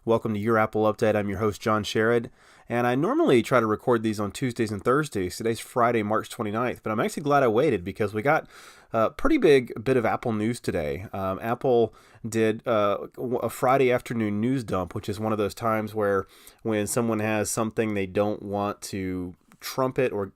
Welcome to Your Apple Update. I'm your host, John Sherrod, and I normally try to record these on Tuesdays and Thursdays. Today's Friday, March 29th, but I'm actually glad I waited because we got a pretty big bit of Apple news today. Apple did a Friday afternoon news dump, which is one of those times where when someone has something they don't want to trumpet or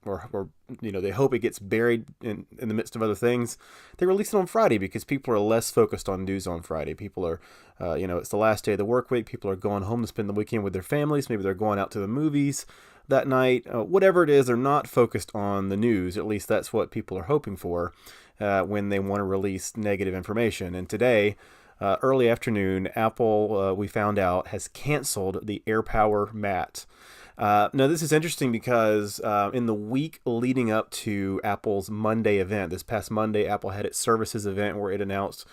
they hope it gets buried in the midst of other things, they release it on Friday because people are less focused on news on Friday. People are it's the last day of the work week. People are going home to spend the weekend with their families. Maybe they're going out to the movies that night. Whatever it is, they're not focused on the news. At least that's what people are hoping for when they want to release negative information. And today, early afternoon, Apple, we found out, has canceled the AirPower mat. Now, this is interesting because in the week leading up to Apple's Monday event, this past Monday, Apple had its services event where it announced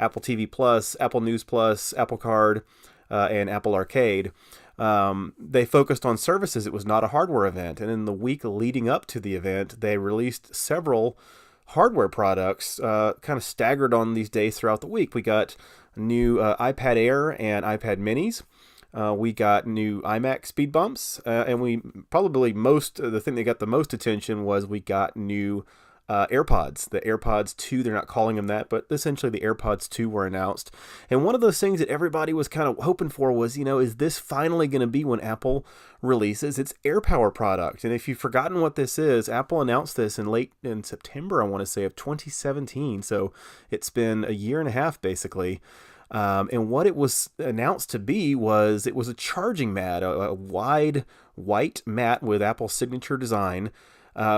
Apple TV Plus, Apple News Plus, Apple Card, and Apple Arcade. They focused on services. It was not a hardware event. And in the week leading up to the event, they released several hardware products kind of staggered on these days throughout the week. We got new iPad Air and iPad Minis. We got new iMac speed bumps, and we probably the thing that got the most attention was we got new AirPods. The AirPods 2, they're not calling them that, but essentially the AirPods 2 were announced. And one of those things that everybody was kind of hoping for was, is this finally going to be when Apple releases its AirPower product? And if you've forgotten what this is, Apple announced this in September, I want to say, of 2017. So it's been a year and a half, basically. And what it was announced to be was it was a charging mat, a wide white mat with Apple's signature design,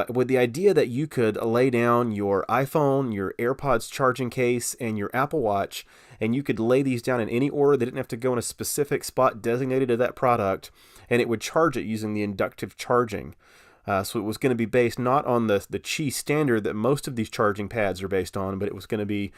with the idea that you could lay down your iPhone, your AirPods charging case, and your Apple Watch, and you could lay these down in any order. They didn't have to go in a specific spot designated to that product, and it would charge it using the inductive charging. So it was going to be based not on the Qi standard that most of these charging pads are based on, but it was going to be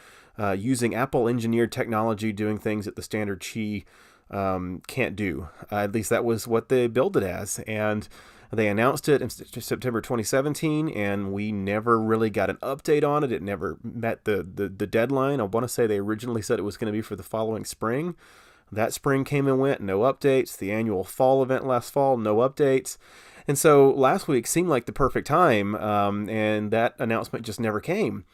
using Apple engineered technology, doing things that the standard Qi can't do. At least that was what they billed it as. And they announced it in September 2017, and we never really got an update on it. It never met the deadline. I want to say they originally said it was going to be for the following spring. That spring came and went, no updates. The annual fall event last fall, no updates. And so last week seemed like the perfect time, and that announcement just never came.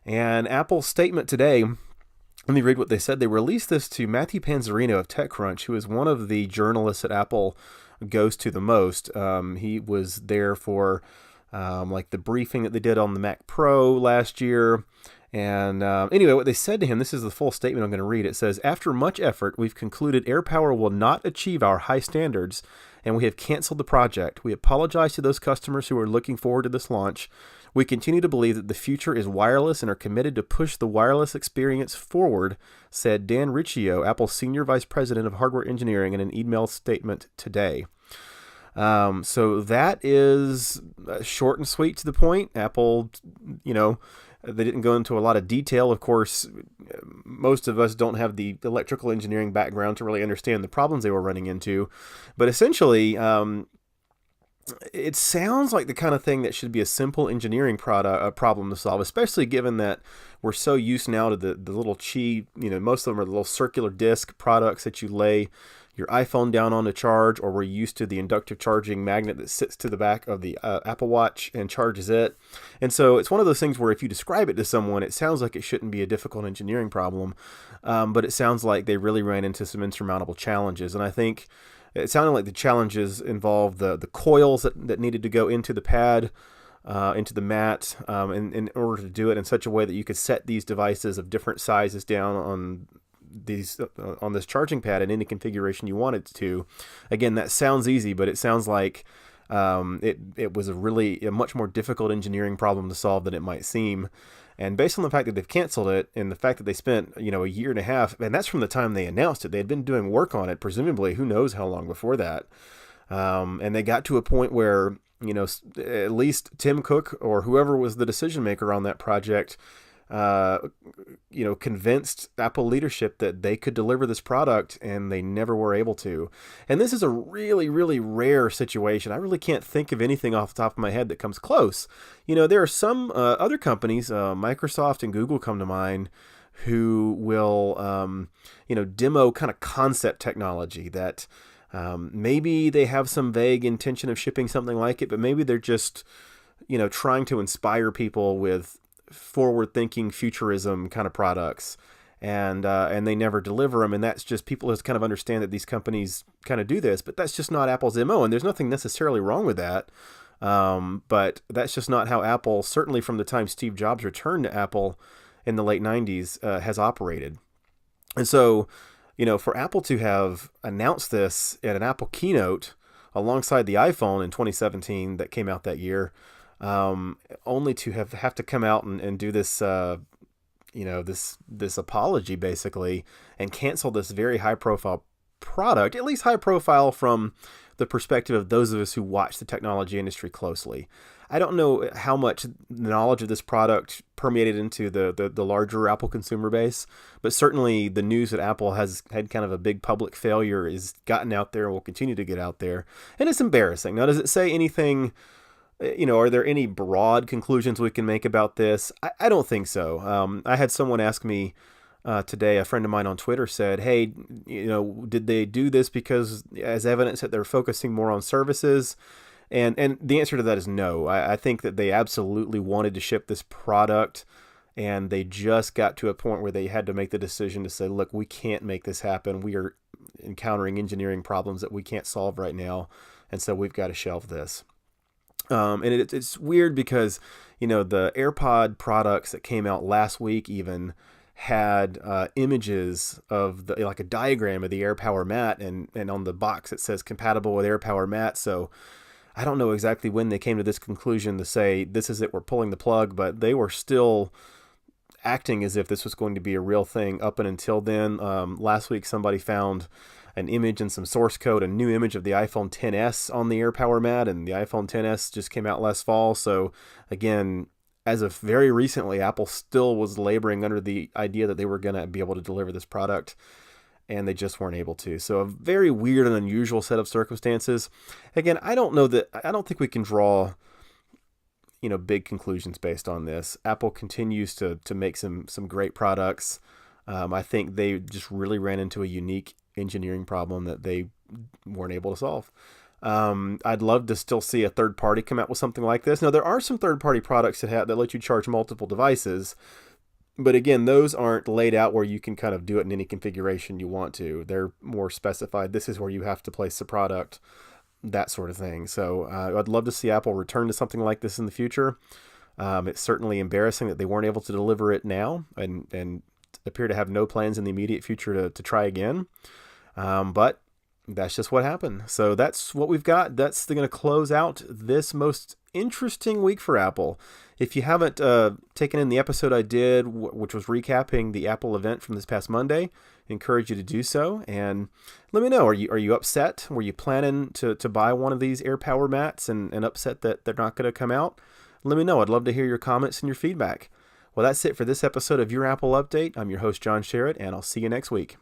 And Apple's statement today, let me read what they said. They released this to Matthew Panzarino of TechCrunch, who is one of the journalists that Apple goes to the most. He was there for the briefing that they did on the Mac Pro last year. And anyway, what they said to him, this is the full statement I'm going to read. It says, "After much effort, we've concluded AirPower will not achieve our high standards, and we have canceled the project. We apologize to those customers who are looking forward to this launch. We continue to believe that the future is wireless and are committed to push the wireless experience forward," said Dan Riccio, Apple's Senior Vice President of Hardware Engineering, in an email statement today. So that is short and sweet to the point. Apple, they didn't go into a lot of detail. Of course, most of us don't have the electrical engineering background to really understand the problems they were running into. But essentially, it sounds like the kind of thing that should be a simple engineering problem to solve, especially given that we're so used now to the little Qi, most of them are the little circular disc products that you lay your iPhone down on to charge, or we're used to the inductive charging magnet that sits to the back of the Apple Watch and charges it. And so it's one of those things where if you describe it to someone, it sounds like it shouldn't be a difficult engineering problem, but it sounds like they really ran into some insurmountable challenges. And I think it sounded like the challenges involved the coils that needed to go into the pad, into the mat, in order to do it in such a way that you could set these devices of different sizes down on this charging pad in any configuration you wanted to. Again, that sounds easy, but it sounds like it was a much more difficult engineering problem to solve than it might seem. And based on the fact that they've canceled it and the fact that they spent, a year and a half, and that's from the time they announced it, they had been doing work on it, presumably, who knows how long before that. And they got to a point where, at least Tim Cook or whoever was the decision maker on that project, convinced Apple leadership that they could deliver this product, and they never were able to. And this is a really, really rare situation. I really can't think of anything off the top of my head that comes close. There are some other companies, Microsoft and Google come to mind, who will, demo kind of concept technology that maybe they have some vague intention of shipping something like it, but maybe they're just, trying to inspire people with forward-thinking futurism kind of products. And they never deliver them, and that's just, people just kind of understand that these companies kind of do this, but that's just not Apple's MO, and there's nothing necessarily wrong with that. But that's just not how Apple, certainly from the time Steve Jobs returned to Apple in the late 90s, has operated. And so, for Apple to have announced this at an Apple keynote alongside the iPhone in 2017 that came out that year, only to have to come out and do this, this apology basically, and cancel this very high profile product, at least high profile from the perspective of those of us who watch the technology industry closely. I don't know how much knowledge of this product permeated into the larger Apple consumer base, but certainly the news that Apple has had kind of a big public failure is gotten out there and will continue to get out there. And it's embarrassing. Now, does it say anything, are there any broad conclusions we can make about this? I don't think so. I had someone ask me today, a friend of mine on Twitter said, hey, did they do this because as evidence that they're focusing more on services? And the answer to that is no. I think that they absolutely wanted to ship this product, and they just got to a point where they had to make the decision to say, look, we can't make this happen. We are encountering engineering problems that we can't solve right now, and so we've got to shelve this. And it's weird because, the AirPod products that came out last week even had images of like a diagram of the AirPower mat, and on the box it says compatible with AirPower mat. So I don't know exactly when they came to this conclusion to say, this is it, we're pulling the plug, but they were still acting as if this was going to be a real thing up and until then. Last week, somebody found an image and some source code, a new image of the iPhone XS on the AirPower mat, and the iPhone XS just came out last fall. So again, as of very recently, Apple still was laboring under the idea that they were going to be able to deliver this product, and they just weren't able to. So a very weird and unusual set of circumstances. Again, I don't think we can draw, big conclusions based on this. Apple continues to make some great products. I think they just really ran into a unique engineering problem that they weren't able to solve. I'd love to still see a third party come out with something like this. Now, there are some third party products that let you charge multiple devices, but again, those aren't laid out where you can kind of do it in any configuration you want to. They're more specified. This is where you have to place the product, that sort of thing. So I'd love to see Apple return to something like this in the future. It's certainly embarrassing that they weren't able to deliver it now, and appear to have no plans in the immediate future to try again. But that's just what happened. So that's what we've got. That's going to close out this most interesting week for Apple. If you haven't taken in the episode I did, which was recapping the Apple event from this past Monday, I encourage you to do so. And let me know, are you upset? Were you planning to buy one of these AirPower mats and upset that they're not going to come out? Let me know. I'd love to hear your comments and your feedback. Well, that's it for this episode of Your Apple Update. I'm your host, John Sherrod, and I'll see you next week.